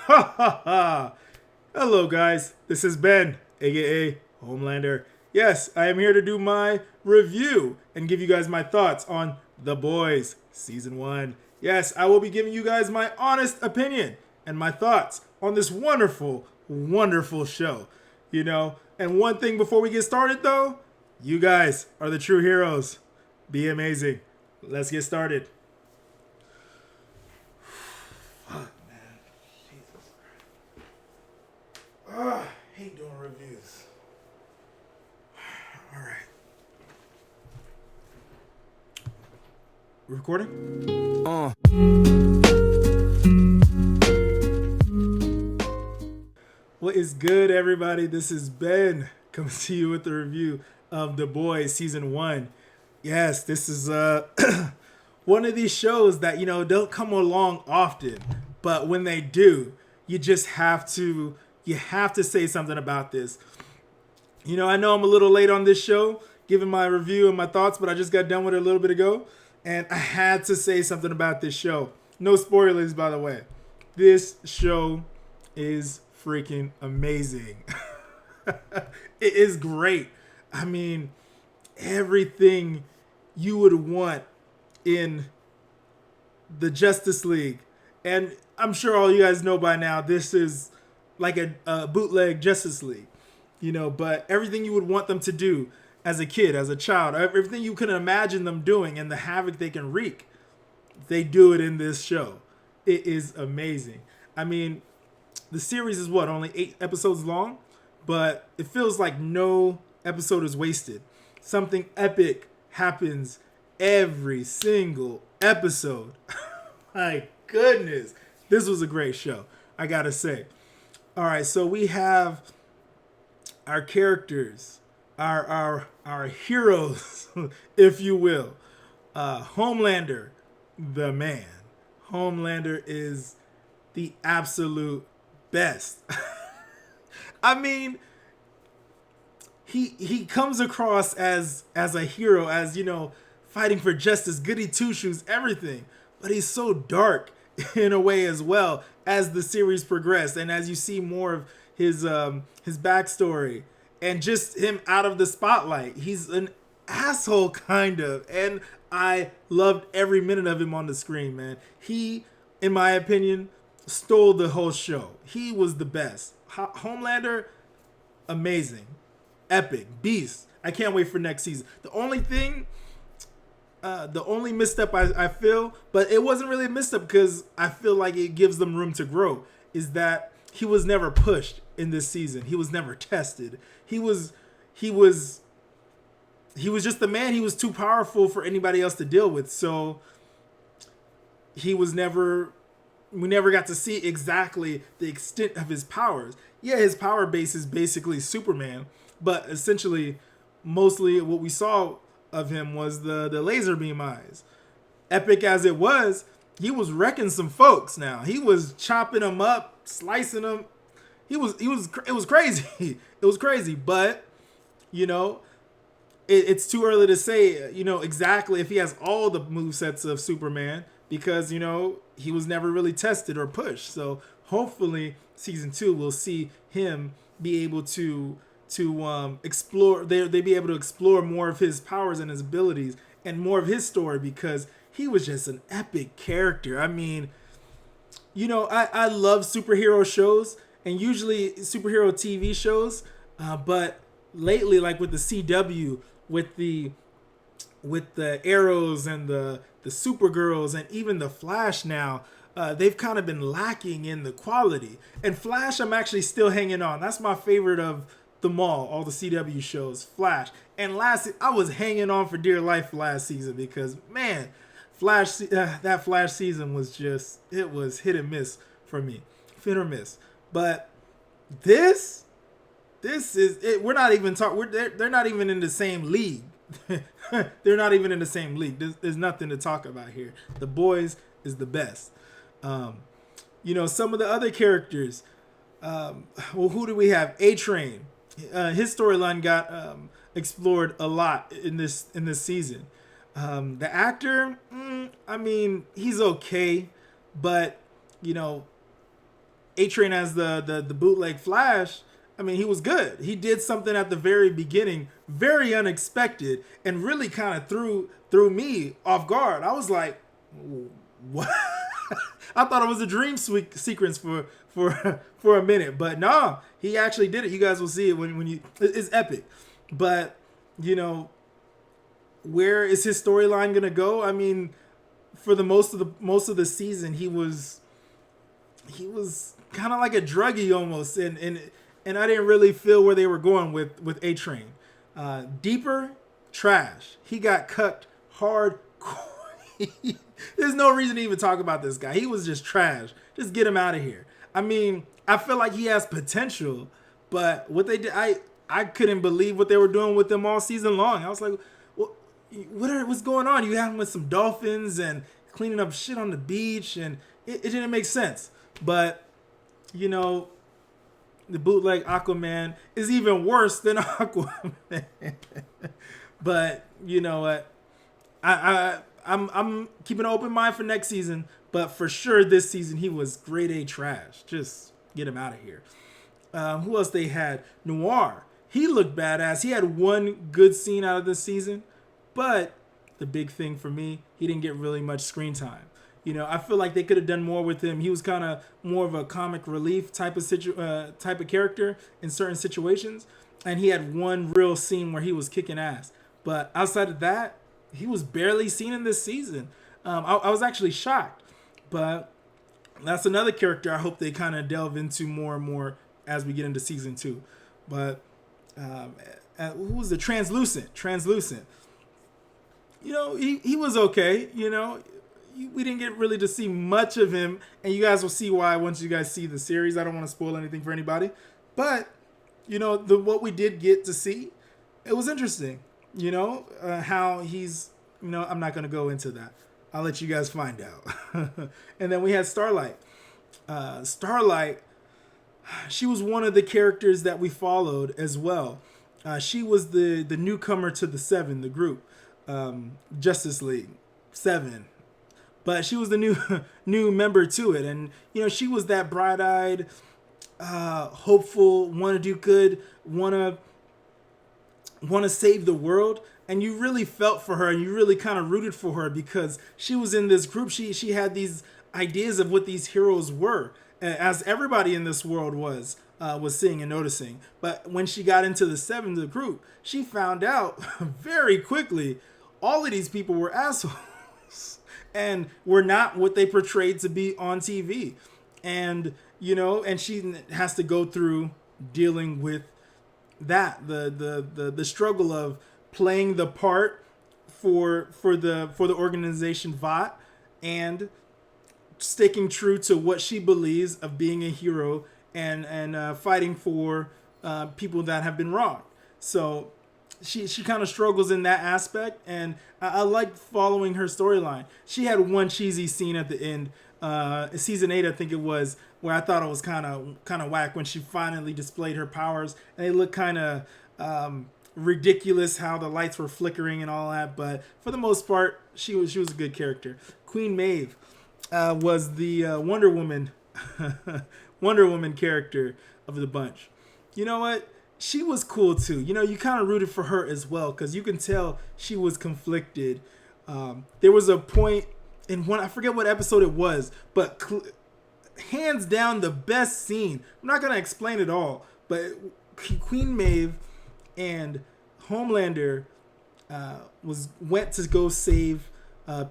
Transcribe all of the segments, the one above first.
Ha ha ha! Hello, guys. This is Ben, aka Homelander. Yes, I am here to do my review and give you guys my thoughts on The Boys Season 1. Yes, I will be giving you guys my honest opinion and my thoughts on this wonderful, wonderful show. And one thing before we get started, though, you guys are the true heroes. Be amazing. Let's get started. Fuck, man. Jesus. I hate doing reviews. All right. We're recording? What is good, everybody? This is Ben coming to you with the review of The Boys Season 1. Yes, this is one of these shows that, don't come along often. But when they do, you just have to say something about this. I know I'm a little late on this show, giving my review and my thoughts, but I just got done with it a little bit ago. And I had to say something about this show. No spoilers, by the way. This show is freaking amazing. It is great. I mean, everything you would want in the Justice League. And I'm sure all you guys know by now, this is like a bootleg Justice League. But everything you would want them to do as a kid, as a child, everything you can imagine them doing and the havoc they can wreak, they do it in this show. It is amazing. I mean, the series is only 8 episodes long, but it feels like no episode is wasted. Something epic happens every single episode. My goodness. This was a great show, I gotta say. All right, so we have our characters, our heroes, if you will. Homelander, the man. Homelander is the absolute best. I mean, he comes across as a hero, as fighting for justice, goody two shoes, everything. But he's so dark in a way as well as the series progressed, and as you see more of his backstory and just him out of the spotlight. He's an asshole, kind of, and I loved every minute of him on the screen, man. He, in my opinion, stole the whole show. He was the best. Homelander, amazing, epic, beast. I can't wait for next season. The only misstep I feel, but it wasn't really a misstep because I feel like it gives them room to grow, is that he was never pushed in this season. He was never tested. He was just the man. He was too powerful for anybody else to deal with. So we never got to see exactly the extent of his powers. Yeah, his power base is basically Superman, but essentially, mostly what we saw of him was the laser beam eyes. Epic as it was, he was wrecking some folks. Now he was chopping them up, slicing them. It was crazy. It was crazy, but it's too early to say exactly if he has all the movesets of Superman, because he was never really tested or pushed. So hopefully season 2 we'll see him be able to explore. They be able to explore more of his powers and his abilities and more of his story, because he was just an epic character. I mean, I love superhero shows and usually superhero TV shows, but lately, like with the CW, with the Arrows and the Supergirls and even the Flash now, they've kind of been lacking in the quality. And Flash, I'm actually still hanging on. That's my favorite of them all the CW shows, Flash. And I was hanging on for dear life last season because, man, that Flash season was it was hit and miss for me. Hit or miss. But this is it. We're not even talking. They're not even in the same league. They're not even in the same league. There's nothing to talk about here. The Boys is the best. Some of the other characters. Who do we have? A-Train. His storyline got explored a lot in this season. The actor, I mean, he's okay, but A Train as the bootleg Flash, I mean, he was good. He did something at the very beginning, very unexpected, and really kind of threw me off guard. I was like, what? I thought it was a dream sequence for a minute, but no, he actually did it. You guys will see it when you. It's epic, but you know, where is his storyline gonna go? I mean, for the most of the season, he was kind of like a druggie almost, and I didn't really feel where they were going with A Train. Deeper, trash. He got cut hard. There's no reason to even talk about this guy. He was just trash. Just get him out of here. I mean, I feel like he has potential, but what they did, I couldn't believe what they were doing with him all season long. I was like, what's going on? You have him with some dolphins and cleaning up shit on the beach, and it didn't make sense. But you know, the bootleg Aquaman is even worse than Aquaman. But you know what? I'm keeping an open mind for next season, but for sure this season he was grade A trash. Just get him out of here. Who else they had? Noir. He looked badass. He had one good scene out of this season, but the big thing for me, he didn't get really much screen time. You know, I feel like they could have done more with him. He was kind of more of a comic relief type of character in certain situations, and he had one real scene where he was kicking ass. But outside of that, he was barely seen in this season. I was actually shocked, but that's another character I hope they kind of delve into more and more as we get into season 2. But who was the Translucent? You know, he was okay. You know, we didn't get really to see much of him, and you guys will see why once you guys see the series. I don't want to spoil anything for anybody, but you know, what we did get to see, it was interesting. You know, how he's, you know, I'm not going to go into that. I'll let you guys find out. And then we had Starlight. Starlight, she was one of the characters that we followed as well. She was the newcomer to the Seven, the group, Justice League 7. But she was the new member to it. And, you know, she was that bright-eyed, hopeful, want to do good, want to save the world, and you really felt for her and you really kind of rooted for her because she was in this group. She had these ideas of what these heroes were, as everybody in this world was seeing and noticing. But when she got into the Seven, the group, she found out very quickly all of these people were assholes and were not what they portrayed to be on TV. And you know, and she has to go through dealing with that, the struggle of playing the part for the organization Vought and sticking true to what she believes of being a hero and fighting for people that have been wronged. So she kind of struggles in that aspect, and I like following her storyline. She had one cheesy scene at the end, season 8 I think it was, where I thought it was kind of whack when she finally displayed her powers, and they looked kind of ridiculous how the lights were flickering and all that. But for the most part, she was a good character. Queen Maeve was the Wonder Woman character of the bunch. You know what? She was cool too. You know, you kind of rooted for her as well because you can tell she was conflicted. There was a point in one, I forget what episode it was, but hands down the best scene. I'm not gonna explain it all, but Queen Maeve and Homelander went to go save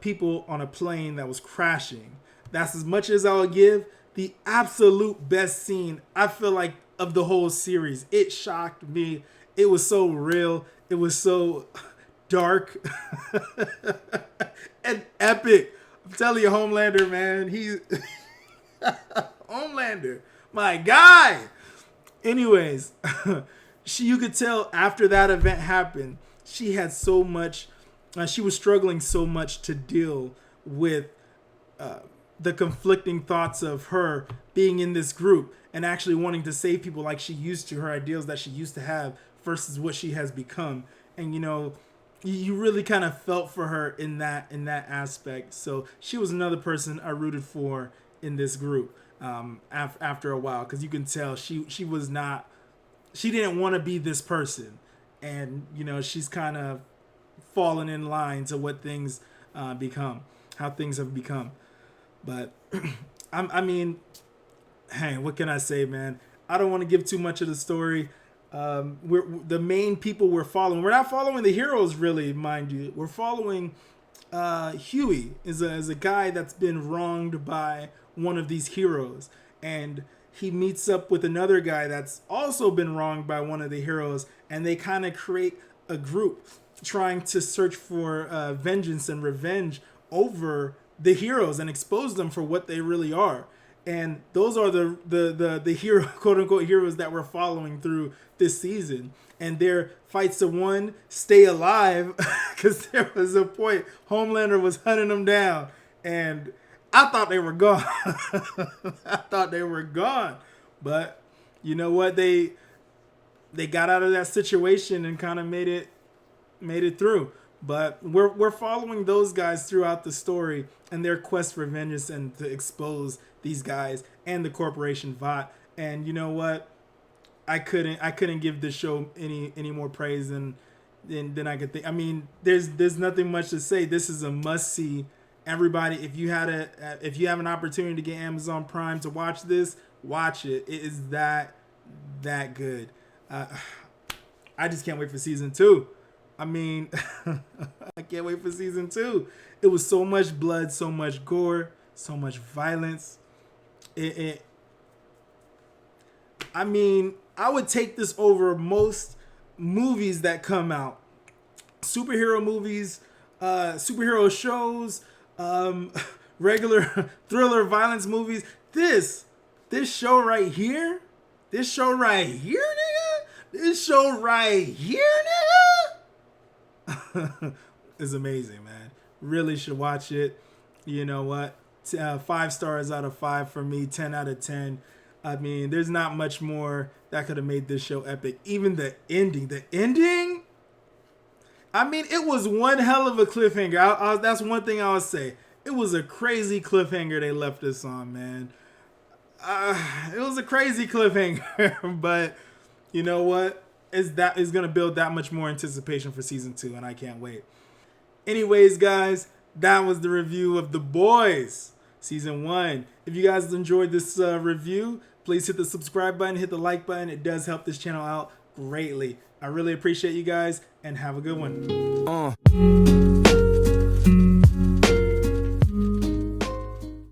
people on a plane that was crashing. That's as much as I'll give. The absolute best scene, I feel like, of the whole series. It shocked me. It was so real. It was so dark and epic. I'm telling you, Homelander, man, he's Homelander, my guy. Anyways, you could tell after that event happened, she had so much. She was struggling so much to deal with the conflicting thoughts of her being in this group and actually wanting to save people like she used to, her ideals that she used to have versus what she has become. And you know, you really kind of felt for her in that aspect. So she was another person I rooted for in this group. after a while, because you can tell she was not, she didn't want to be this person, and you know she's kind of fallen in line to what things become, how things have become. But I mean, hey, what can I say, man? I don't want to give too much of the story. We're the main people we're following. We're not following the heroes, really, mind you. We're following Huey is a guy that's been wronged by one of these heroes, and he meets up with another guy that's also been wronged by one of the heroes, and they kind of create a group trying to search for vengeance and revenge over the heroes and expose them for what they really are. And those are the hero, quote unquote heroes, that we're following through this season. And their fights to one, stay alive, because there was a point Homelander was hunting them down, and I thought they were gone. I thought they were gone, but you know what? They got out of that situation and kind of made it through. But we're following those guys throughout the story and their quest for vengeance and to expose these guys and the corporation Vought. And you know what? I couldn't give this show any more praise than I could think. I mean, there's nothing much to say. This is a must see. Everybody, if you have an opportunity to get Amazon Prime to watch this, watch it. It is that good. I just can't wait for season 2. I mean, I can't wait for season 2. It was so much blood, so much gore, so much violence. I mean, I would take this over most movies that come out. Superhero movies, superhero shows, regular thriller violence movies. This show right here, nigga, is amazing, man. Really should watch it. You know what? 5 stars out of 5 for me. 10 out of 10. I mean, there's not much more that could have made this show epic. Even the ending. I mean, it was one hell of a cliffhanger. That's one thing I would say. It was a crazy cliffhanger they left us on, man. It was a crazy cliffhanger, but you know what? Is going to build that much more anticipation for season 2, and I can't wait. Anyways, guys, that was the review of The Boys season 1. If you guys enjoyed this review, please hit the subscribe button, hit the like button. It does help this channel out greatly. I really appreciate you guys, and have a good one.